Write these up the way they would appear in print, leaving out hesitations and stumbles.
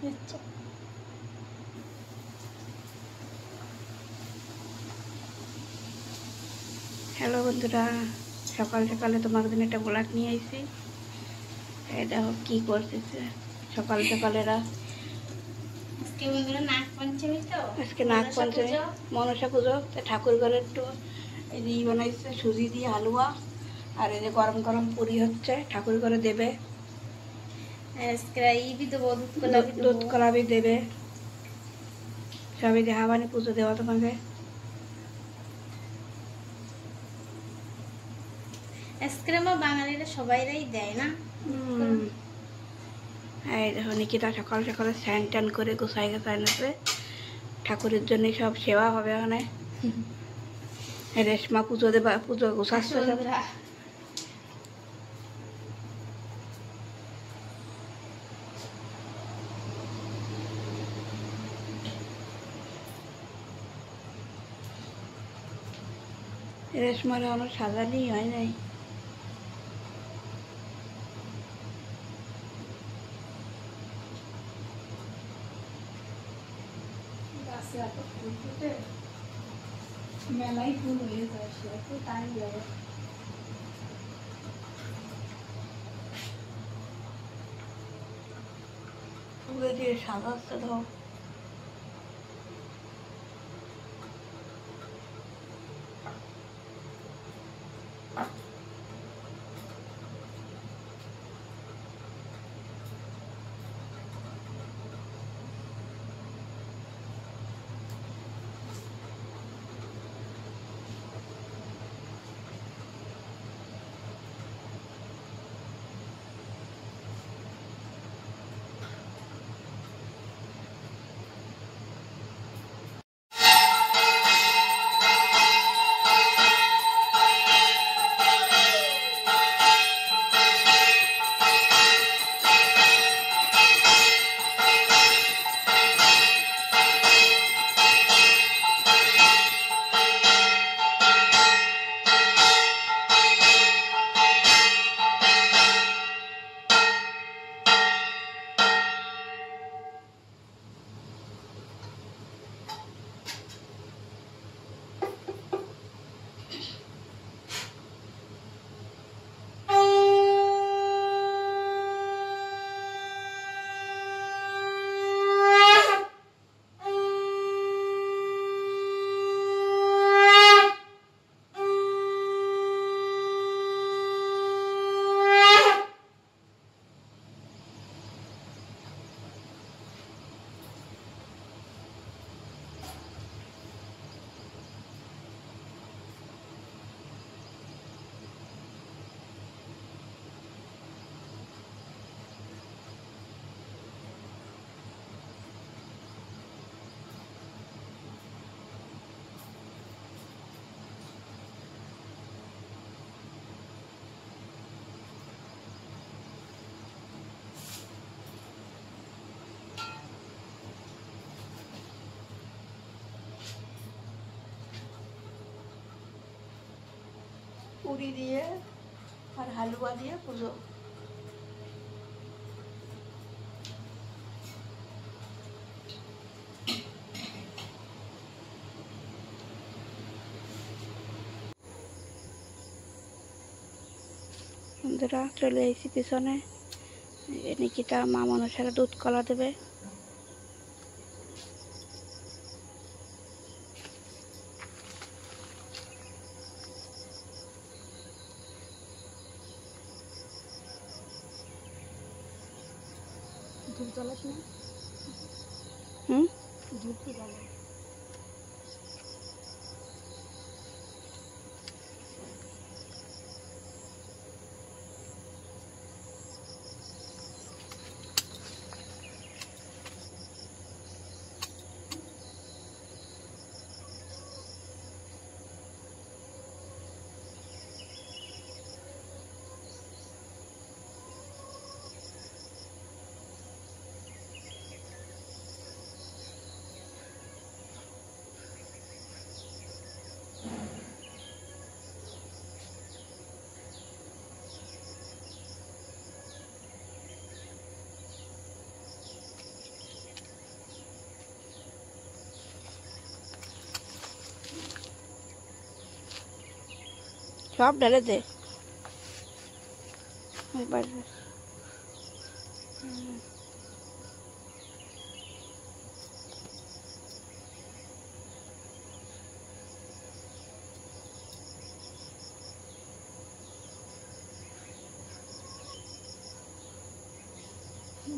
আচ্ছা হ্যালো বন্ধুরা, সকাল সকালে তোমাদের জন্য একটা ব্লগ নিয়ে আইছি। এই দেখো কি করতেছে সকাল সকালেরা। আজকে বন্ধুরা নাগ পঞ্চমী, তো আজকে নাগ পঞ্চমী, মনসা পুজো। তো ঠাকুর ঘরে একটু এই যে বানাইছে সুজি দিয়ে হালুয়া, আর এই যে গরম গরম পুরি হচ্ছে, ঠাকুর ঘরে দেবে। দুধ কলাবি দেবে, সবই দেখা মানে পুজো দেওয়া তোমাকে। আইসক্রিম বাঙালিরা সবাইরাই দেয় না। এই দেখো নিকিতা সকাল সকালে স্নান টান করে গোছাই গোছাই নেছে, ঠাকুরের জন্য সব সেবা হবে ওখানে। রেশমা পুজো দেবা, পুজো গোছাচ্ছে সব। রেশমার এখনো সাজানি হয় নাই। মেলাই ফুল হয়ে যায়, একটু টাইম লাগে। ফুলে দিয়ে সাজাচ্ছে ধর। পুরি দিয়ে আর হালুয়া দিয়ে পুজো। বন্ধুরা চলে এসেছি পিছনে। নিকিতা মা মনসাকে দুধ কলা দেবে। ধূপ জ্বালাস না? ধূপ তো জ্বালাই। সব ঢেলে দে একবার।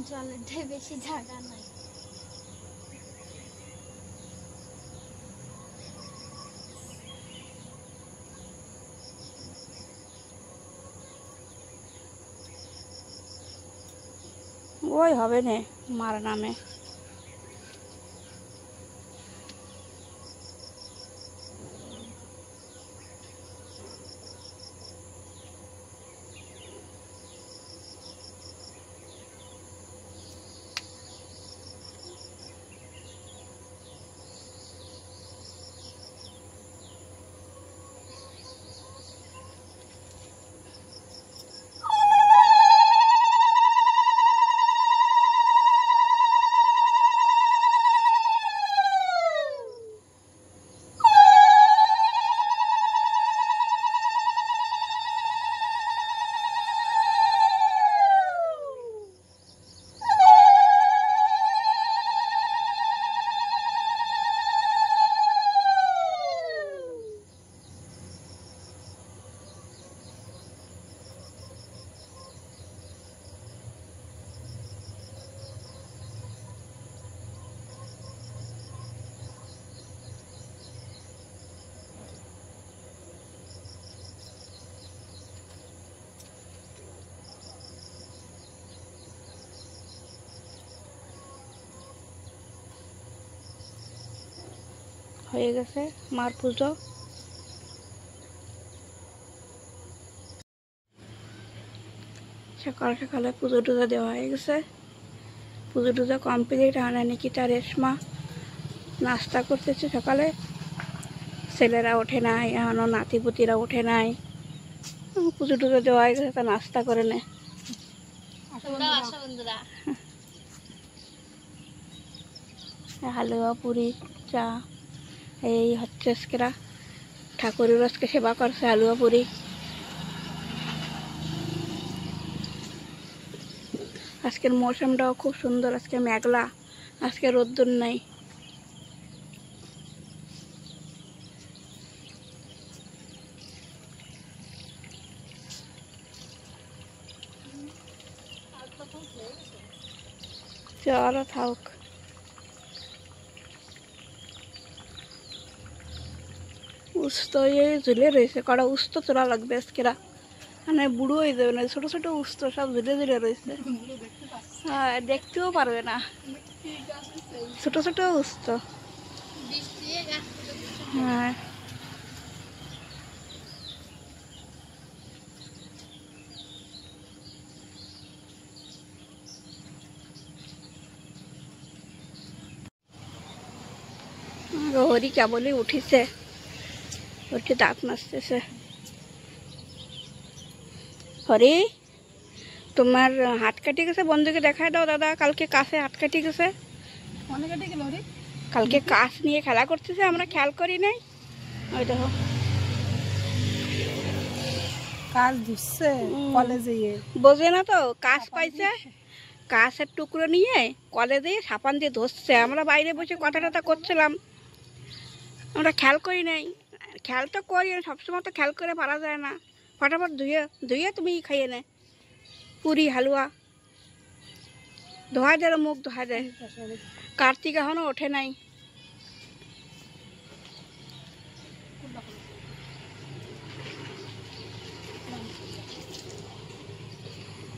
জলের বেশি জায়গা নাই। ওই হবে না মার নামে। হয়ে গেছে মার পুজো। সকাল সকালে পুজো টুজো দেওয়া হয়ে গেছে। পুজো টুজো কমপ্লিট। আনা নিকিতা রেশমা নাস্তা করতেছে সকালে। ছেলেরা ওঠে নাই, এখনও নাতিপুতিরা ওঠে নাই। পুজো টুজো দেওয়া হয়ে গেছে, তা নাস্তা করে নেয়। হালুয়া পুরি চা এই হচ্ছে আজকেরা। ঠাকুরের আজকে সেবা করছে হালুয়া পুরি। আজকের মৌসুমটাও খুব সুন্দর। আজকে মেঘলা, আজকে রোদ্দুর নাই। চলো থাক। উস্ত এই ঝুলে রয়েছে, কটা উস্ত তোলা লাগবে আজকেরা। মানে বুড়ো হয়ে যাবে না, ছোট ছোট উস্ত সব ঝুলে ঝুলে রয়েছে। হ্যাঁ, দেখতেও পারবে না, ছোট ছোট উস্ত। হ্যাঁ, হরি কেবলই উঠিছে, উঠে দাঁত মাজতেছে। হরি, তোমার হাত কাটি গেছে, বন্ধুকে দেখায় দাও। দাদা কালকে কাছে হাত কাটি গেছে। কালকে কাছ নিয়ে খেলা করতেছে, আমরা খেয়াল করি নাই। ওই দেখো কাজ দিচ্ছে কলেজে। বোঝে না তো, কাজ পাইছে, কাছের টুকরো নিয়ে কলেজে সাপান দিয়ে ধরছে। আমরা বাইরে বসে কথা টথা করছিলাম, আমরা খেয়াল করি নাই। খেয়াল তো করি, সবসময় তো খেয়াল করে পারা যায় না। ফটাফট ধুয়ে ধুয়ে তুমি খাইয়ে নে পুরি হালুয়া। ধোয়া দেয়, মুখ ধোয়া দেয়। কার্তিক এখনো ওঠে নাই।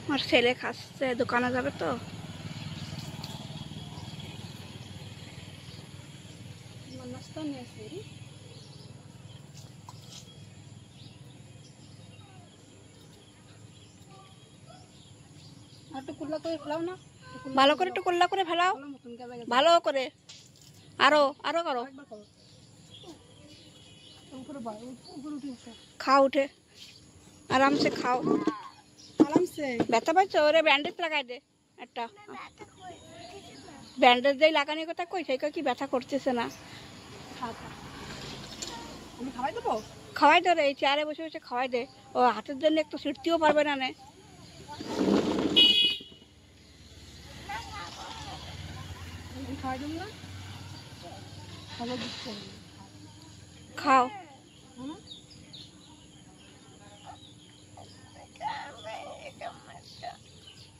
আমার ছেলে খাচ্ছে, দোকানে যাবে তো। ভালো করে একটু কোল্লা করে ফেলাও, ভালো করে। আরো আরো করো, খাও উঠে আরামসে খাও। আরামসে। ব্যথা পাইছো? ওরে ব্যান্ডেজ লাগাই দে একটা। ব্যান্ডেজ দিয়ে লাগানোর কথা কই, সেই কি ব্যথা করতেছে না। আমি খাওয়াই দেবো। খাওয়াই দে রে, এই চেয়ারে বসে বসে খাওয়াই দে। ও হাতের জন্য একটু ছিটতেও পারবে না নে। খাওয়াই দেবো না, ভালো দিচ্ছে। খাও।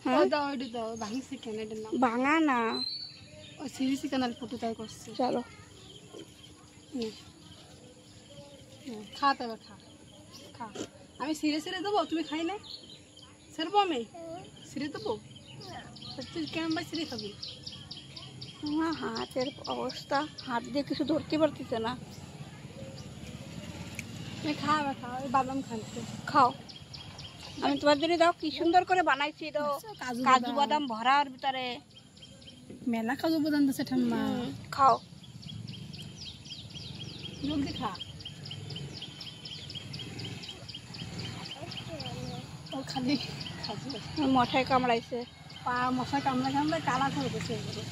হ্যাঁ দাও ওইটা দাও, ভাঙছে কেন এটার নাম? ভাঙা না, ওই সিরিয়াসই কেনাল ফটো তাই করছে। চলো খা তবে খা, খা। আমি সিরে সিরে দেবো, তুমি খাই না? সেরবো আমি সিরে দেবো? তুই কেমন ভাই সিরে খাবি? আমার হাতের অবস্থা, হাত দিয়ে কিছু ধরতে পারতেছে না। তুমি খাওয়া খাও, ওই বাদাম খাইছে। খাও, আমি তোমার জন্য দাও কি সুন্দর করে বানাইছি তো, কাজু বাদাম ভরার ভিতরে। মেলা কাজু বাদাম দিচ্ছে ঠাম্মা। খাও। জলদি খা। ও খালি খাজু মশায় কামড়াইছে। পা মশা কামড়া কামড়া কালা করে গেছে এগুলো।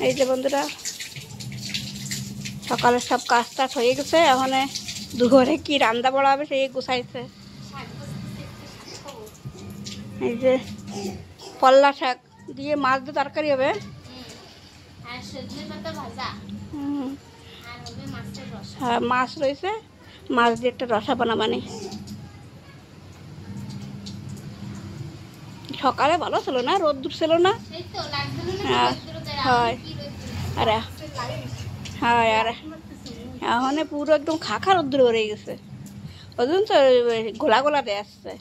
এই যে বন্ধুরা, সকালের সব কাজ টাজ হয়ে গেছে, এখন দুপুরে কি রান্না বড়া হবে সেই গুছাইছে। এই যে পল্লা শাক দিয়ে মাছ দিয়ে তরকারি হবে। আর সজনে পাতা ভাজা, হুম, আর হবে মাছের রসা। হ্যাঁ মাছ রয়েছে, মাছ দিয়ে একটা রসা বানাবানি। সকালে ভালো ছিল না, রোদ্দুর ছিল না। সেই তো লাগছিল না হ্যাঁ, রোদ্দুরে, হয়। কি রোদ্দুর। আরে হ্যাঁ, আর এখন পুরো একদম খাখা রোদ্দুর হয়ে গেছে। ওই জন্য তো গোলা গোলা দিয়ে আসছে।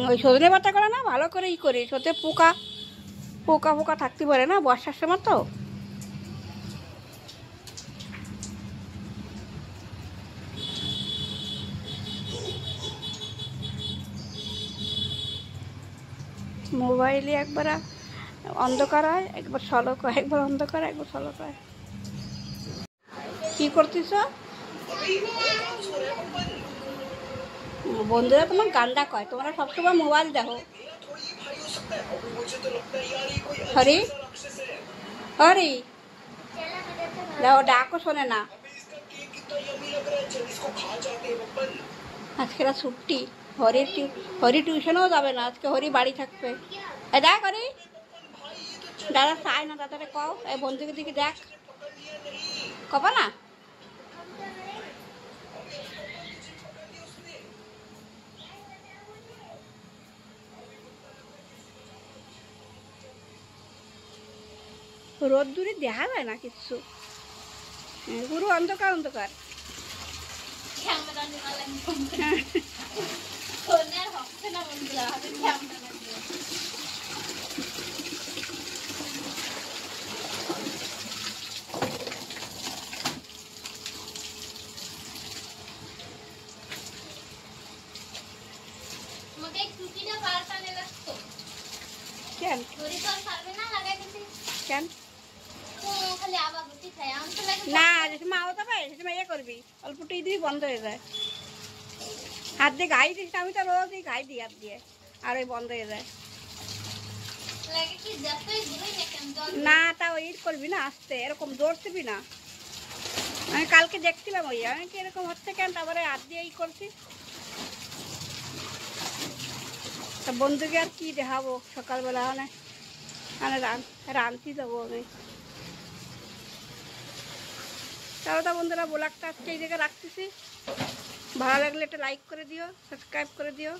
ওই সজনে পাতা করে না ভালো করে ই করি, সতে পোকা পোকা পোকা থাকতে পারে না বর্ষার সময় তো। মোবাইলে একবার অন্ধকার হয়, একবার সলক হয়, একবার অন্ধকার হয়, একবার সলক হয়। কি করতেছ বন্ধুরা? তোমার গান্ডা কয়, তোমরা সবসময় মোবাইল দেখো। হরি হরি দেখো, ডাকও শোনে না। আজকে ছুটি, হরি টিউশনেও যাবে না আজকে, হরি বাড়ি থাকবে। দেখ হরি, দাদা চায় না, দাদারে কও এই বন্ধুকে দিকে দেখ, কবা না। রোদ্দুরে দেখা যায় না কিচ্ছু, পুরো অন্ধকার অন্ধকার। ক্যামেরা নেওয়া লাগবে, ফোনে আর হচ্ছে না বন্ধুরা, হাতে ক্যামেরা লাগবে। তোমাকে এই টুপিটা পাল্টানো লাগতো, কেন ঘড়ি তো আর পারবে না লাগাই দিতে। কেন তো খালি আবার গুটি খাই, আমি তো লাগে না, যেটা মা হতে পারে সেটা ইয়ে করবি, অল্প টি দিয়ে বন্ধ হয়ে যায়। হাত দিয়ে ঘাই দিস, আমি তো রোজই ঘাই দিই হাত দিয়ে, আর ওই বন্ধ হয়ে যায়। লাগে কি যতই ঘুরে না কেন জল না তাও ইট করবি না, আসতে এরকম দৌড়ছিবি না। আমি কালকে দেখছিলাম ওই, আমি কি এরকম হচ্ছে কেন, তারপরে হাত দিয়ে ই করছি। তা বন্ধুকে আর কি দেখাবো সকালবেলা, মানে মানে রাঁধতে যাবো আমি। তাহলে তা বন্ধুরা, ব্লগটা আজকে এই জায়গায় রাখতেছি। ভালো লাগলে একটা লাইক করে দিও, সাবস্ক্রাইব করে দিও।